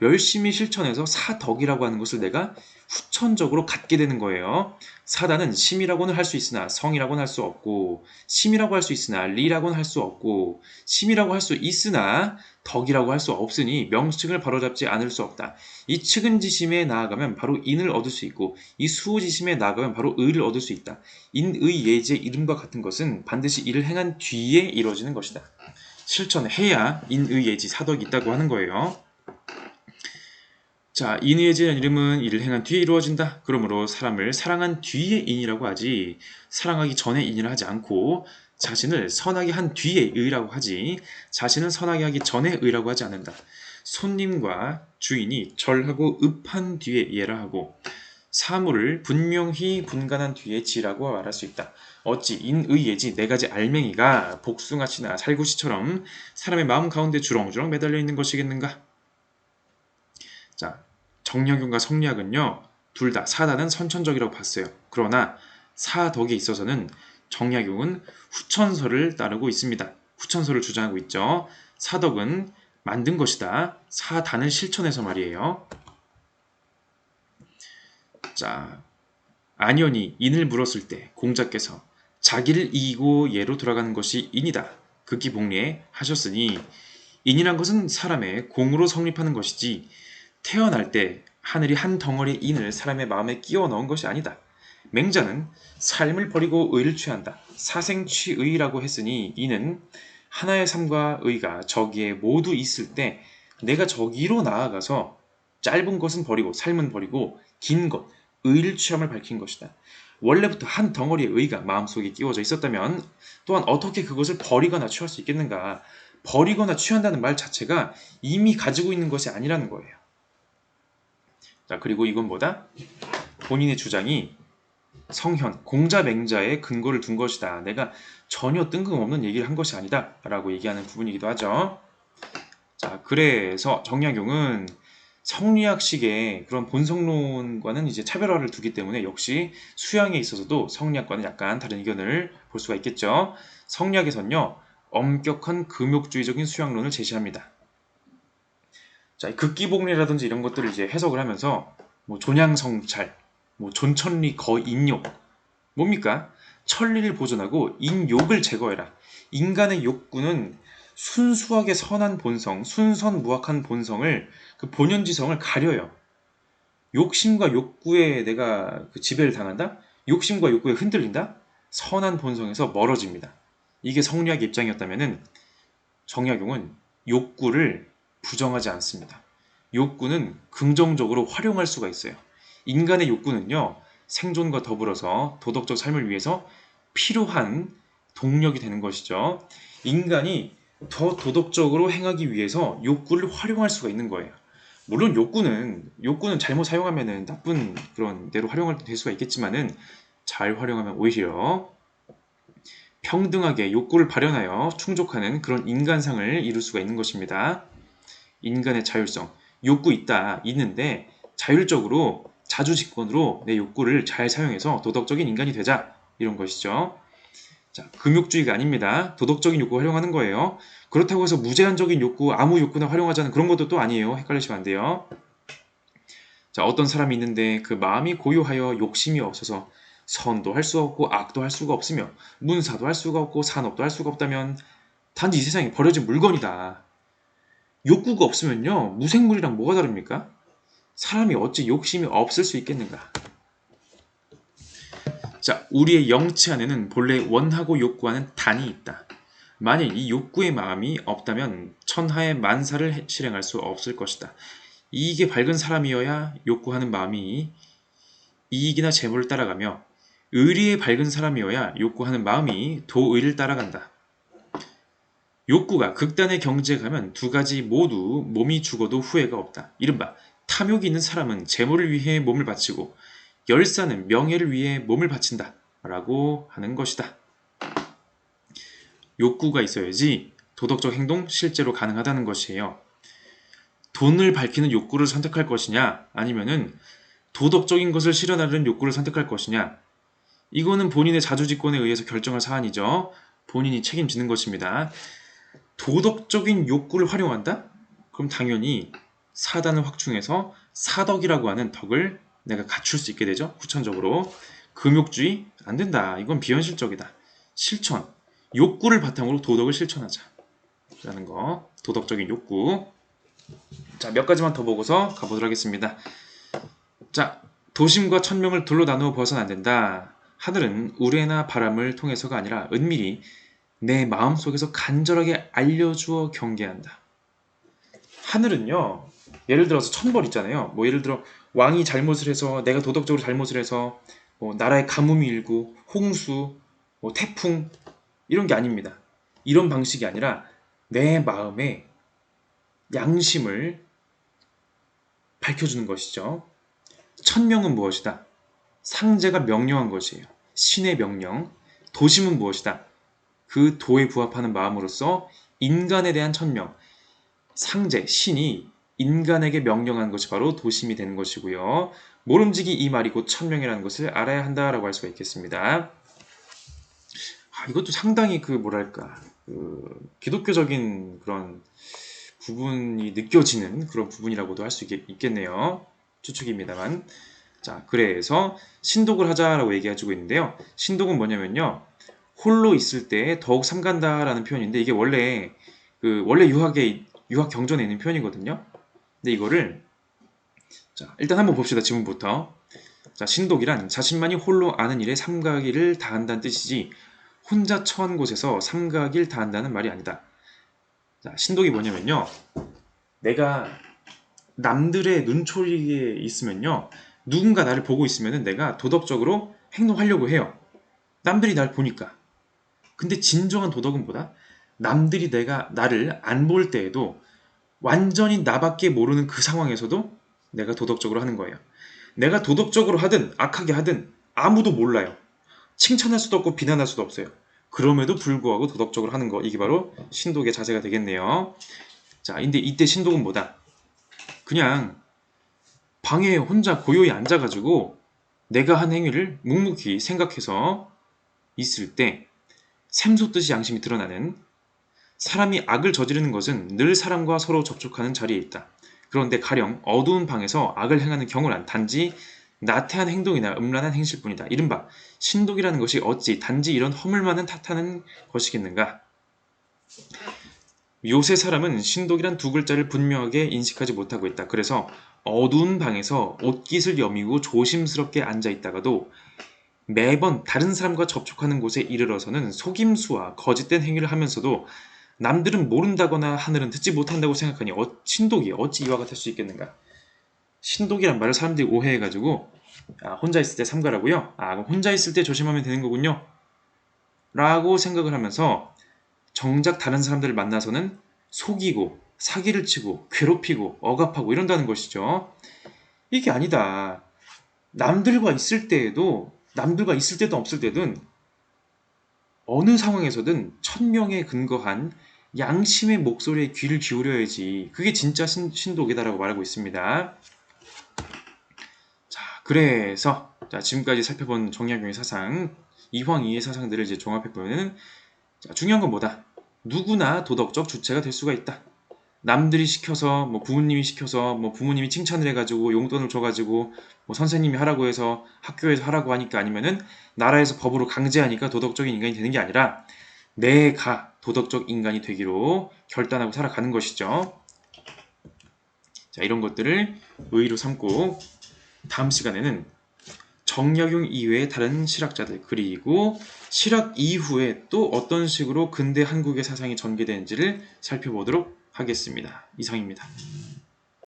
열심히 실천해서 사덕이라고 하는 것을 내가 후천적으로 갖게 되는 거예요. 사단은 심이라고는 할 수 있으나 성이라고는 할 수 없고 심이라고 할 수 있으나 리라고는 할 수 없고 심이라고 할 수 있으나 덕이라고 할 수 없으니 명칭을 바로잡지 않을 수 없다. 이 측은지심에 나아가면 바로 인을 얻을 수 있고 이 수호지심에 나아가면 바로 의를 얻을 수 있다. 인의예지의 이름과 같은 것은 반드시 이를 행한 뒤에 이루어지는 것이다. 실천해야 인의예지 사덕이 있다고 하는 거예요. 자, 인의예지라는 이름은 이를 행한 뒤에 이루어진다. 그러므로 사람을 사랑한 뒤에 인이라고 하지 사랑하기 전에 인이라 하지 않고 자신을 선하게 한 뒤에 의라고 하지 자신을 선하게 하기 전에 의라고 하지 않는다. 손님과 주인이 절하고 읍한 뒤에 예라 하고 사물을 분명히 분간한 뒤에 지라고 말할 수 있다. 어찌 인의예지 네 가지 알맹이가 복숭아씨나 살구씨처럼 사람의 마음 가운데 주렁주렁 매달려 있는 것이겠는가? 자, 정약용과 성리학은요. 둘 다 사단은 선천적이라고 봤어요. 그러나 사덕에 있어서는 정약용은 후천설을 따르고 있습니다. 후천설을 주장하고 있죠. 사덕은 만든 것이다. 사단을 실천해서 말이에요. 자, 안연이 인을 물었을 때 공자께서 자기를 이기고 예로 돌아가는 것이 인이다. 극기복리에 하셨으니 인이란 것은 사람의 공으로 성립하는 것이지 태어날 때 하늘이 한 덩어리 인을 사람의 마음에 끼워 넣은 것이 아니다. 맹자는 삶을 버리고 의를 취한다. 사생취의라고 했으니 이는 하나의 삶과 의가 저기에 모두 있을 때 내가 저기로 나아가서 짧은 것은 버리고 삶은 버리고 긴 것, 의를 취함을 밝힌 것이다. 원래부터 한 덩어리의 의가 마음속에 끼워져 있었다면 또한 어떻게 그것을 버리거나 취할 수 있겠는가? 버리거나 취한다는 말 자체가 이미 가지고 있는 것이 아니라는 거예요. 자, 그리고 이건 뭐다? 본인의 주장이 성현, 공자맹자의 근거를 둔 것이다. 내가 전혀 뜬금없는 얘기를 한 것이 아니다. 라고 얘기하는 부분이기도 하죠. 자, 그래서 정약용은 성리학식의 그런 본성론과는 이제 차별화를 두기 때문에 역시 수양에 있어서도 성리학과는 약간 다른 의견을 볼 수가 있겠죠. 성리학에서는요, 엄격한 금욕주의적인 수양론을 제시합니다. 자, 극기복리라든지 이런 것들을 이제 해석을 하면서 뭐 존양성찰, 뭐 존천리 거인욕, 뭡니까? 천리를 보존하고 인욕을 제거해라. 인간의 욕구는 순수하게 선한 본성, 순선무악한 본성을 그 본연지성을 가려요. 욕심과 욕구에 내가 그 지배를 당한다? 욕심과 욕구에 흔들린다? 선한 본성에서 멀어집니다. 이게 성리학의 입장이었다면은 정약용은 욕구를 부정하지 않습니다. 욕구는 긍정적으로 활용할 수가 있어요. 인간의 욕구는요, 생존과 더불어서 도덕적 삶을 위해서 필요한 동력이 되는 것이죠. 인간이 더 도덕적으로 행하기 위해서 욕구를 활용할 수가 있는 거예요. 물론 욕구는 잘못 사용하면은 나쁜 그런 대로 활용할 될 수가 있겠지만은 잘 활용하면 오히려 평등하게 욕구를 발현하여 충족하는 그런 인간상을 이룰 수가 있는 것입니다. 인간의 자율성, 욕구 있는데 자율적으로 자주직권으로 내 욕구를 잘 사용해서 도덕적인 인간이 되자, 이런 것이죠. 자, 금욕주의가 아닙니다. 도덕적인 욕구 활용하는 거예요. 그렇다고 해서 무제한적인 욕구, 아무 욕구나 활용하자는 그런 것도 또 아니에요. 헷갈리시면 안 돼요. 자, 어떤 사람이 있는데 그 마음이 고요하여 욕심이 없어서 선도 할 수 없고 악도 할 수가 없으며 문사도 할 수가 없고 산업도 할 수가 없다면 단지 이 세상에 버려진 물건이다. 욕구가 없으면요, 무생물이랑 뭐가 다릅니까? 사람이 어찌 욕심이 없을 수 있겠는가? 자, 우리의 영체 안에는 본래 원하고 욕구하는 단이 있다. 만일 이 욕구의 마음이 없다면 천하의 만사를 실행할 수 없을 것이다. 이익에 밝은 사람이어야 욕구하는 마음이 이익이나 재물을 따라가며 의리에 밝은 사람이어야 욕구하는 마음이 도의를 따라간다. 욕구가 극단의 경지에 가면 두 가지 모두 몸이 죽어도 후회가 없다. 이른바 탐욕이 있는 사람은 재물을 위해 몸을 바치고 열사는 명예를 위해 몸을 바친다. 라고 하는 것이다. 욕구가 있어야지 도덕적 행동 실제로 가능하다는 것이에요. 돈을 밝히는 욕구를 선택할 것이냐, 아니면은 도덕적인 것을 실현하려는 욕구를 선택할 것이냐, 이거는 본인의 자주직권에 의해서 결정할 사안이죠. 본인이 책임지는 것입니다. 도덕적인 욕구를 활용한다? 그럼 당연히 사단을 확충해서 사덕이라고 하는 덕을 내가 갖출 수 있게 되죠. 후천적으로. 금욕주의? 안 된다. 이건 비현실적이다. 실천. 욕구를 바탕으로 도덕을 실천하자. 라는 거. 도덕적인 욕구. 자, 몇 가지만 더 보고서 가보도록 하겠습니다. 자, 도심과 천명을 둘로 나누어 보아서는 안 된다. 하늘은 우레나 바람을 통해서가 아니라 은밀히 내 마음속에서 간절하게 알려주어 경계한다. 하늘은요, 예를 들어서 천벌 있잖아요. 뭐 예를 들어 왕이 잘못을 해서, 내가 도덕적으로 잘못을 해서 뭐 나라에 가뭄이 일고 홍수, 뭐 태풍, 이런 게 아닙니다. 이런 방식이 아니라 내 마음의 양심을 밝혀주는 것이죠. 천명은 무엇이다? 상제가 명령한 것이에요. 신의 명령. 도심은 무엇이다? 그 도에 부합하는 마음으로써 인간에 대한 천명, 상제, 신이 인간에게 명령한 것이 바로 도심이 되는 것이고요. 모름지기 이 말이 곧 천명이라는 것을 알아야 한다라고 할 수가 있겠습니다. 이것도 상당히 기독교적인 그런 부분이 느껴지는 그런 부분이라고도 할 수 있겠네요. 추측입니다만. 자, 그래서 신독을 하자라고 얘기해주고 있는데요. 신독은 뭐냐면요, 홀로 있을 때 더욱 삼간다라는 표현인데, 이게 원래 유학에 유학 경전에 있는 표현이거든요. 근데 이거를 자, 일단 한번 봅시다. 지문부터. 자, 신독이란 자신만이 홀로 아는 일에 삼가기를 다한다는 뜻이지 혼자 처한 곳에서 삼가기를 다한다는 말이 아니다. 자, 신독이 뭐냐면요. 내가 남들의 눈초리에 있으면요. 누군가 나를 보고 있으면 내가 도덕적으로 행동하려고 해요. 남들이 날 보니까. 근데 진정한 도덕은 뭐다? 남들이 나를 안 볼 때에도 완전히 나밖에 모르는 그 상황에서도 내가 도덕적으로 하는 거예요. 내가 도덕적으로 하든 악하게 하든 아무도 몰라요. 칭찬할 수도 없고 비난할 수도 없어요. 그럼에도 불구하고 도덕적으로 하는 거. 이게 바로 신독의 자세가 되겠네요. 자, 근데 이때 신독은 뭐다? 그냥 방에 혼자 고요히 앉아가지고 내가 한 행위를 묵묵히 생각해서 있을 때 샘솟듯이 양심이 드러나는 사람이 악을 저지르는 것은 늘 사람과 서로 접촉하는 자리에 있다. 그런데 가령 어두운 방에서 악을 행하는 경우란 단지 나태한 행동이나 음란한 행실뿐이다. 이른바 신독이라는 것이 어찌 단지 이런 허물만은 탓하는 것이겠는가? 요새 사람은 신독이란 두 글자를 분명하게 인식하지 못하고 있다. 그래서 어두운 방에서 옷깃을 여미고 조심스럽게 앉아있다가도 매번 다른 사람과 접촉하는 곳에 이르러서는 속임수와 거짓된 행위를 하면서도 남들은 모른다거나 하늘은 듣지 못한다고 생각하니 신독이 어찌 이와 같을 수 있겠는가? 신독이란 말을 사람들이 오해해가지고 혼자 있을 때 삼가라고요? 그럼 혼자 있을 때 조심하면 되는 거군요. 라고 생각을 하면서 정작 다른 사람들을 만나서는 속이고 사기를 치고 괴롭히고 억압하고 이런다는 것이죠. 이게 아니다. 남들과 있을 때도 없을 때든 어느 상황에서든 천명에 근거한 양심의 목소리에 귀를 기울여야지. 그게 진짜 신독이다라고 말하고 있습니다. 자, 그래서 지금까지 살펴본 정약용의 사상, 이황이의 사상들을 이제 종합해보면 중요한 건 뭐다? 누구나 도덕적 주체가 될 수가 있다. 남들이 시켜서 부모님이 시켜서 부모님이 칭찬을 해가지고 용돈을 줘가지고 선생님이 하라고 해서 학교에서 하라고 하니까 아니면은 나라에서 법으로 강제하니까 도덕적인 인간이 되는 게 아니라 내가 도덕적 인간이 되기로 결단하고 살아가는 것이죠. 자, 이런 것들을 의의로 삼고 다음 시간에는 정약용 이외의 다른 실학자들 그리고 실학 이후에 또 어떤 식으로 근대 한국의 사상이 전개되는지를 살펴보도록 하겠습니다. 이상입니다.